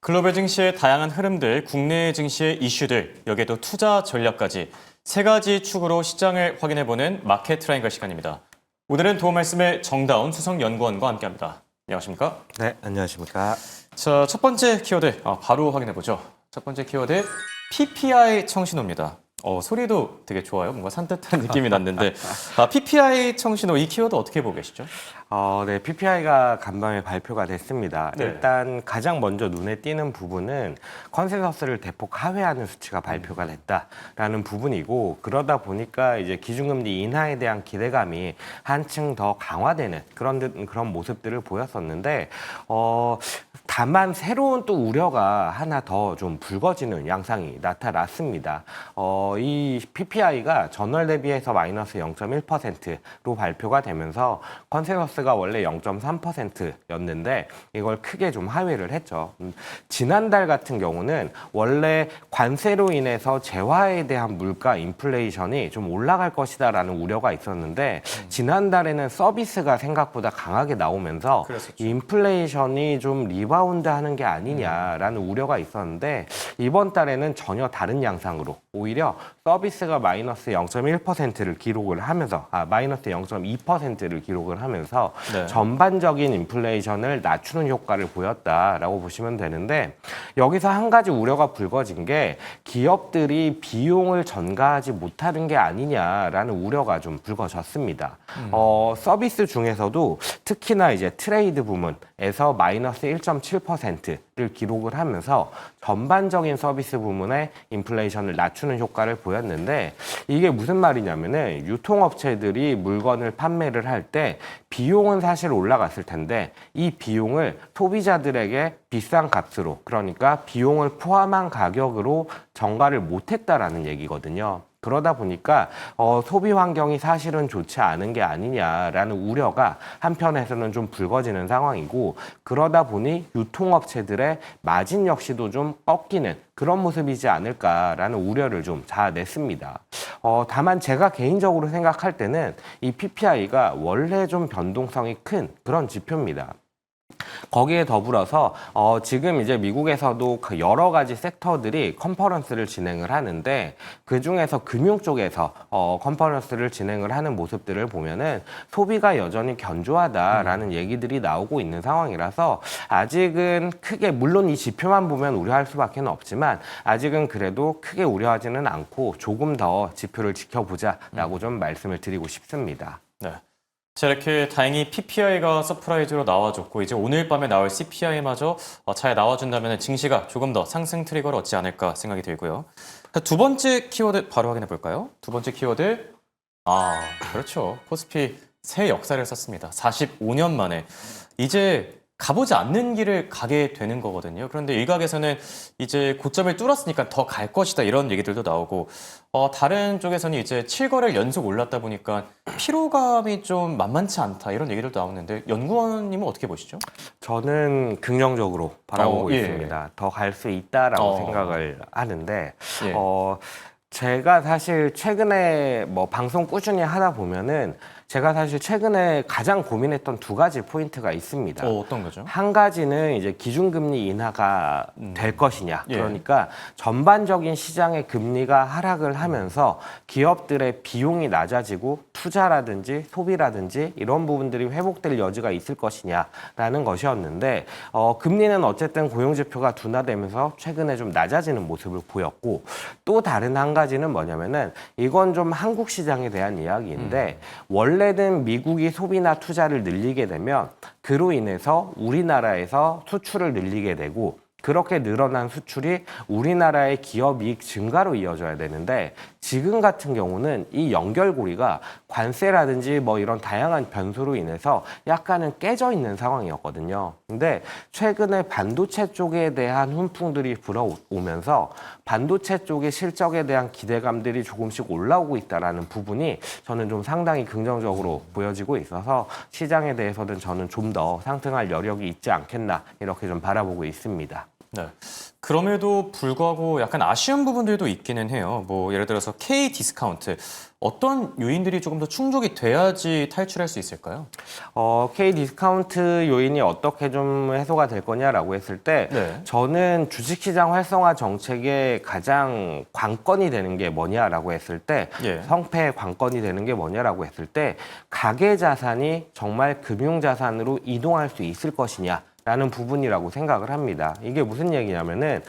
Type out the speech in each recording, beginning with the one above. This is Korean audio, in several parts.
글로벌 증시의 다양한 흐름들, 국내 증시의 이슈들, 여기에도 투자 전략까지 세 가지 축으로 시장을 확인해보는 마켓 트라이앵글 시간입니다. 오늘은 도움 말씀을 정다운 수석연구원과 함께합니다. 안녕하십니까? 네, 안녕하십니까. 자, 첫 번째 키워드 바로 확인해보죠. 첫 번째 키워드 PPI 청신호입니다. 소리도 되게 좋아요. 뭔가 산뜻한 느낌이 났는데 PPI 청신호 이 키워드 어떻게 보고 계시죠? 네, PPI가 간밤에 발표가 됐습니다. 네. 일단 가장 먼저 눈에 띄는 부분은 컨센서스를 대폭 하회하는 수치가 발표가 됐다라는 부분이고, 그러다 보니까 이제 기준금리 인하에 대한 기대감이 한층 더 강화되는 그런 모습들을 보였었는데, 다만 새로운 또 우려가 하나 더 좀 불거지는 양상이 나타났습니다. 이 PPI가 전월 대비해서 마이너스 0.1%로 발표가 되면서 컨센서스가 원래 0.3%였는데 이걸 크게 좀 하회를 했죠. 지난달 같은 경우는 원래 관세로 인해서 재화에 대한 물가 인플레이션이 좀 올라갈 것이다라는 우려가 있었는데 지난달에는 서비스가 생각보다 강하게 나오면서 그랬었죠. 인플레이션이 좀 리바운드하는 게 아니냐라는 우려가 있었는데 이번 달에는 전혀 다른 양상으로 오히려 서비스가 마이너스 0.1%를 기록을 하면서 마이너스 0.2%를 기록을 하면서 네. 전반적인 인플레이션을 낮추는 효과를 보였다라고 보시면 되는데, 여기서 한 가지 우려가 불거진 게 기업들이 비용을 전가하지 못하는 게 아니냐라는 우려가 좀 불거졌습니다. 서비스 중에서도 특히나 이제 트레이드 부문에서 마이너스 1.7%를 기록을 하면서 전반적인 서비스 부문의 인플레이션을 낮추는 효과를 보였는데, 이게 무슨 말이냐면은 유통업체들이 물건을 판매를 할 때 비용은 사실 올라갔을 텐데 이 비용을 소비자들에게 비싼 값으로, 그러니까 비용을 포함한 가격으로 전가를 못했다라는 얘기거든요. 그러다 보니까 소비 환경이 사실은 좋지 않은 게 아니냐라는 우려가 한편에서는 좀 불거지는 상황이고, 그러다 보니 유통업체들의 마진 역시도 좀 꺾이는 그런 모습이지 않을까라는 우려를 좀 자아냈습니다. 다만 제가 개인적으로 생각할 때는 이 PPI가 원래 좀 변동성이 큰 그런 지표입니다. 거기에 더불어서 지금 이제 미국에서도 그 여러 가지 섹터들이 컨퍼런스를 진행을 하는데, 그 중에서 금융 쪽에서 컨퍼런스를 진행을 하는 모습들을 보면은 소비가 여전히 견조하다라는 얘기들이 나오고 있는 상황이라서 아직은 크게, 물론 이 지표만 보면 우려할 수밖에 없지만 아직은 그래도 크게 우려하지는 않고 조금 더 지표를 지켜보자라고 좀 말씀을 드리고 싶습니다. 네. 자, 이렇게 다행히 PPI가 서프라이즈로 나와줬고 이제 오늘 밤에 나올 CPI마저 잘 나와준다면 증시가 조금 더 상승 트리거를 얻지 않을까 생각이 들고요. 자, 두 번째 키워드 바로 확인해 볼까요? 두 번째 키워드, 그렇죠. 코스피 새 역사를 썼습니다. 45년 만에 이제 가보지 않는 길을 가게 되는 거거든요. 그런데 일각에서는 이제 고점을 뚫었으니까 더 갈 것이다 이런 얘기들도 나오고, 다른 쪽에서는 이제 7거래일 연속 올랐다 보니까 피로감이 좀 만만치 않다 이런 얘기들도 나오는데 연구원님은 어떻게 보시죠? 저는 긍정적으로 바라보고 예. 있습니다. 더 갈 수 있다라고 생각을 하는데, 제가 사실 최근에 뭐 방송 꾸준히 하다 보면은 제가 사실 최근에 가장 고민했던 두 가지 포인트가 있습니다. 어떤 거죠? 한 가지는 이제 기준금리 인하가 될 것이냐. 예. 그러니까 전반적인 시장의 금리가 하락을 하면서 기업들의 비용이 낮아지고 투자라든지 소비라든지 이런 부분들이 회복될 여지가 있을 것이냐라는 것이었는데, 금리는 어쨌든 고용지표가 둔화되면서 최근에 좀 낮아지는 모습을 보였고, 또 다른 한 가지는 뭐냐면은 이건 좀 한국 시장에 대한 이야기인데, 원래는 미국이 소비나 투자를 늘리게 되면 그로 인해서 우리나라에서 수출을 늘리게 되고, 그렇게 늘어난 수출이 우리나라의 기업 이익 증가로 이어져야 되는데, 지금 같은 경우는 이 연결고리가 관세라든지 뭐 이런 다양한 변수로 인해서 약간은 깨져 있는 상황이었거든요. 근데 최근에 반도체 쪽에 대한 훈풍들이 불어오면서 반도체 쪽의 실적에 대한 기대감들이 조금씩 올라오고 있다는 부분이 저는 좀 상당히 긍정적으로 보여지고 있어서 시장에 대해서는 저는 좀 더 상승할 여력이 있지 않겠나 이렇게 좀 바라보고 있습니다. 네. 그럼에도 불구하고 약간 아쉬운 부분들도 있기는 해요. 뭐 예를 들어서 K 디스카운트 어떤 요인들이 조금 더 충족이 돼야지 탈출할 수 있을까요? K 디스카운트 요인이 어떻게 좀 해소가 될 거냐라고 했을 때 네. 저는 주식시장 활성화 정책의 가장 관건이 되는 게 뭐냐라고 했을 때 예. 성패의 관건이 되는 게 뭐냐라고 했을 때 가계 자산이 정말 금융 자산으로 이동할 수 있을 것이냐 라는 부분이라고 생각을 합니다. 이게 무슨 얘기냐면은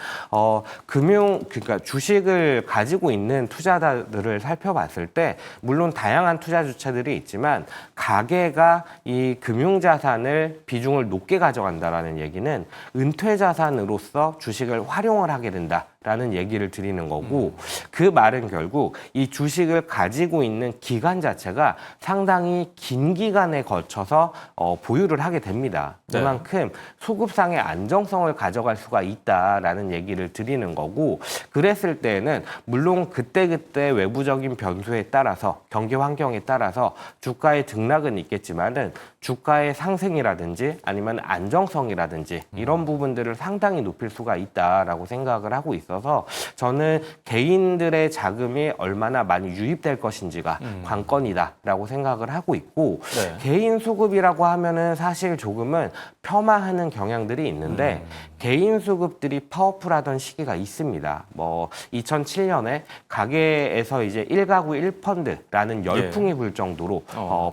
그러니까 주식을 가지고 있는 투자자들을 살펴봤을 때 물론 다양한 투자 주체들이 있지만 가계가 이 금융 자산을 비중을 높게 가져간다라는 얘기는 은퇴 자산으로서 주식을 활용을 하게 된다. 라는 얘기를 드리는 거고 그 말은 결국 이 주식을 가지고 있는 기간 자체가 상당히 긴 기간에 걸쳐서 보유를 하게 됩니다. 그만큼 소급상의 안정성을 가져갈 수가 있다라는 얘기를 드리는 거고 그랬을 때에는 물론 그때그때 외부적인 변수에 따라서 경기 환경에 따라서 주가의 등락은 있겠지만은 주가의 상승이라든지 아니면 안정성이라든지 이런 부분들을 상당히 높일 수가 있다라고 생각을 하고 있어서 저는 개인들의 자금이 얼마나 많이 유입될 것인지가 관건이다라고 생각을 하고 있고 네. 개인 수급이라고 하면은 사실 조금은 폄하하는 경향들이 있는데 개인 수급들이 파워풀하던 시기가 있습니다. 뭐 2007년에 가계에서 이제 1가구 1펀드라는 열풍이 불 정도로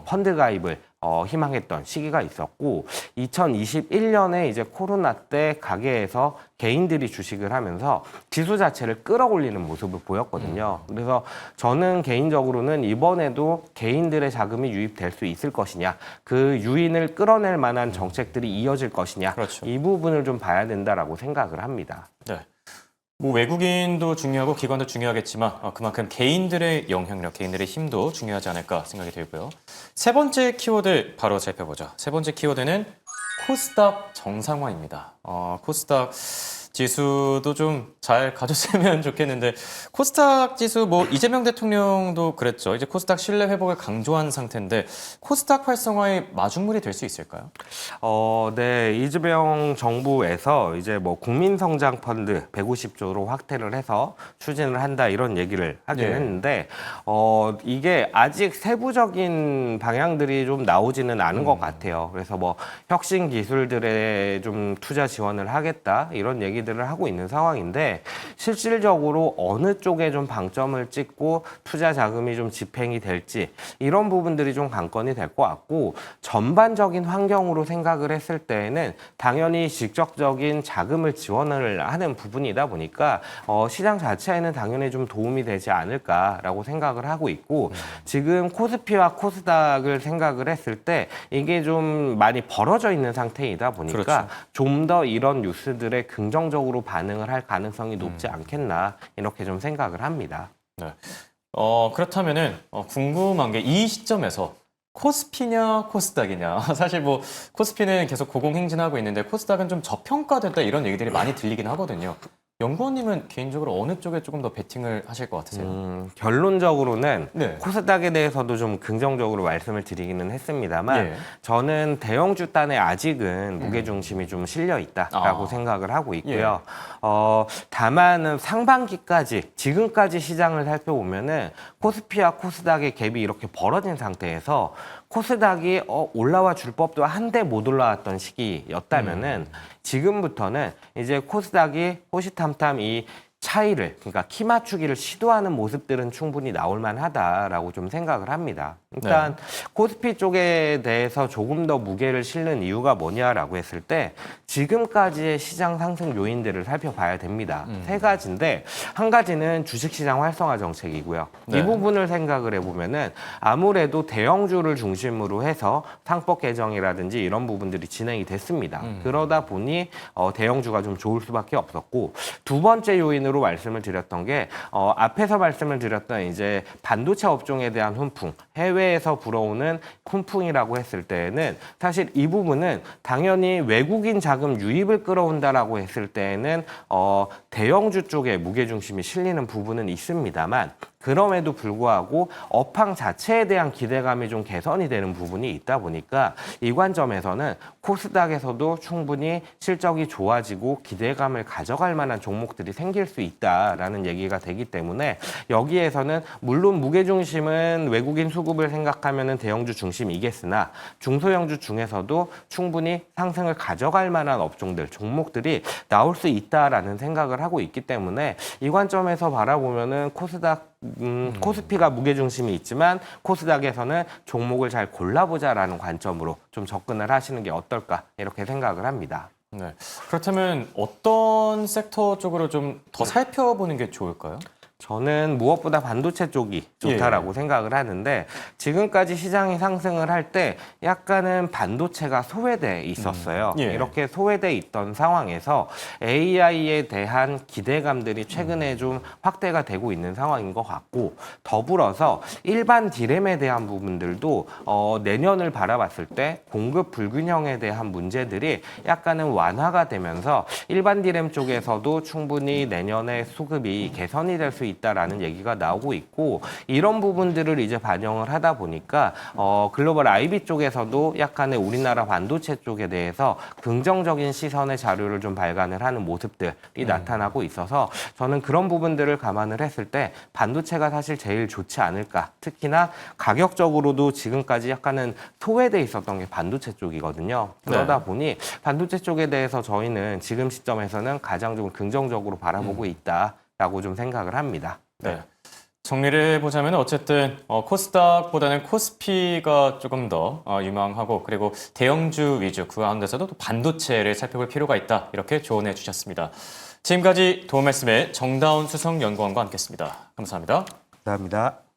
펀드 가입을 희망했던 시기가 있었고 2021년에 이제 코로나 때 가게에서 개인들이 주식을 하면서 지수 자체를 끌어올리는 모습을 보였거든요. 그래서 저는 개인적으로는 이번에도 개인들의 자금이 유입될 수 있을 것이냐, 그 유인을 끌어낼 만한 정책들이 이어질 것이냐, 그렇죠. 이 부분을 좀 봐야 된다라고 생각을 합니다. 네. 뭐 외국인도 중요하고 기관도 중요하겠지만 그만큼 개인들의 영향력, 개인들의 힘도 중요하지 않을까 생각이 들고요. 세 번째 키워드 바로 살펴보죠. 세 번째 키워드는 코스닥 정상화입니다. 코스닥 지수도 좀 잘 가졌으면 좋겠는데 코스닥 지수 뭐 이재명 대통령도 그랬죠. 이제 코스닥 신뢰 회복을 강조한 상태인데 코스닥 활성화의 마중물이 될 수 있을까요? 네. 이재명 정부에서 이제 뭐 국민성장 펀드 150조로 확대를 해서 추진을 한다 이런 얘기를 하긴 네. 했는데 이게 아직 세부적인 방향들이 좀 나오지는 않은 것 같아요. 그래서 뭐 혁신 기술들에 좀 투자 지원을 하겠다 이런 얘기들을 하고 있는 상황인데 실질적으로 어느 쪽에 좀 방점을 찍고 투자 자금이 좀 집행이 될지 이런 부분들이 좀 관건이 될 것 같고 전반적인 환경으로 생각을 했을 때에는 당연히 직접적인 자금을 지원을 하는 부분이다 보니까 시장 자체에는 당연히 좀 도움이 되지 않을까라고 생각을 하고 있고 지금 코스피와 코스닥을 생각을 했을 때 이게 좀 많이 벌어져 있는 상태이다 보니까 그렇죠. 좀 더 이런 뉴스들에 긍정적으로 반응을 할 가능성이 높지 않겠나 이렇게 좀 생각을 합니다. 네. 그렇다면은 궁금한 게 이 시점에서 코스피냐 코스닥이냐 사실 뭐 코스피는 계속 고공행진하고 있는데 코스닥은 좀 저평가됐다 이런 얘기들이 많이 들리긴 하거든요. 연구원님은 개인적으로 어느 쪽에 조금 더 베팅을 하실 것 같으세요? 결론적으로는 네. 코스닥에 대해서도 좀 긍정적으로 말씀을 드리기는 했습니다만 예. 저는 대형주 단에 아직은 무게중심이 좀 실려 있다라고 생각을 하고 있고요. 다만 상반기까지 지금까지 시장을 살펴보면은 코스피와 코스닥의 갭이 이렇게 벌어진 상태에서 코스닥이 올라와 줄 법도 한데 못 올라왔던 시기였다면은 지금부터는 이제 코스닥이 호시탐탐 이 차이를 그러니까 키 맞추기를 시도하는 모습들은 충분히 나올 만하다라고 좀 생각을 합니다. 일단 코스피 쪽에 대해서 조금 더 무게를 실는 이유가 뭐냐라고 했을 때 지금까지의 시장 상승 요인들을 살펴봐야 됩니다. 세 가지인데 한 가지는 주식시장 활성화 정책이고요. 네. 이 부분을 생각을 해보면은 아무래도 대형주를 중심으로 해서 상법 개정이라든지 이런 부분들이 진행이 됐습니다. 그러다 보니 대형주가 좀 좋을 수밖에 없었고 두 번째 요인으로 말씀을 드렸던 게 앞에서 말씀을 드렸던 이제 반도체 업종에 대한 훈풍, 해외에서 불어오는 훈풍이라고 했을 때에는 사실 이 부분은 당연히 외국인 자금 유입을 끌어온다라고 했을 때에는 대형주 쪽에 무게중심이 실리는 부분은 있습니다만 그럼에도 불구하고 업황 자체에 대한 기대감이 좀 개선이 되는 부분이 있다 보니까 이 관점에서는 코스닥에서도 충분히 실적이 좋아지고 기대감을 가져갈 만한 종목들이 생길 수 있다라는 얘기가 되기 때문에 여기에서는 물론 무게중심은 외국인 수급을 생각하면 대형주 중심이겠으나 중소형주 중에서도 충분히 상승을 가져갈 만한 업종들, 종목들이 나올 수 있다라는 생각을 하고 있기 때문에 이 관점에서 바라보면은 코스피가 무게중심이 있지만 코스닥에서는 종목을 잘 골라보자라는 관점으로 좀 접근을 하시는 게 어떨까 이렇게 생각을 합니다. 네. 그렇다면 어떤 섹터 쪽으로 좀 더 살펴보는 게 좋을까요? 저는 무엇보다 반도체 쪽이 좋다라고 생각을 하는데 지금까지 시장이 상승을 할 때 약간은 반도체가 소외돼 있었어요. 예. 이렇게 소외돼 있던 상황에서 AI에 대한 기대감들이 최근에 좀 확대가 되고 있는 상황인 것 같고 더불어서 일반 디램에 대한 부분들도 내년을 바라봤을 때 공급 불균형에 대한 문제들이 약간은 완화가 되면서 일반 디램 쪽에서도 충분히 내년에 수급이 개선이 될 수 있다라는 얘기가 나오고 있고 이런 부분들을 이제 반영을 하다 보니까 글로벌 IB 쪽에서도 약간의 우리나라 반도체 쪽에 대해서 긍정적인 시선의 자료를 좀 발간을 하는 모습들이 나타나고 있어서 저는 그런 부분들을 감안을 했을 때 반도체가 사실 제일 좋지 않을까. 특히나 가격적으로도 지금까지 약간은 소외돼 있었던 게 반도체 쪽이거든요. 그러다 보니 반도체 쪽에 대해서 저희는 지금 시점에서는 가장 좀 긍정적으로 바라보고 있다라고 좀 생각을 합니다. 네. 정리를 해보자면 어쨌든 코스닥보다는 코스피가 조금 더 유망하고 그리고 대형주 위주 그 가운데서도 또 반도체를 살펴볼 필요가 있다. 이렇게 조언해 주셨습니다. 지금까지 도움 말씀에 정다운 수석연구원과 함께했습니다. 감사합니다. 감사합니다.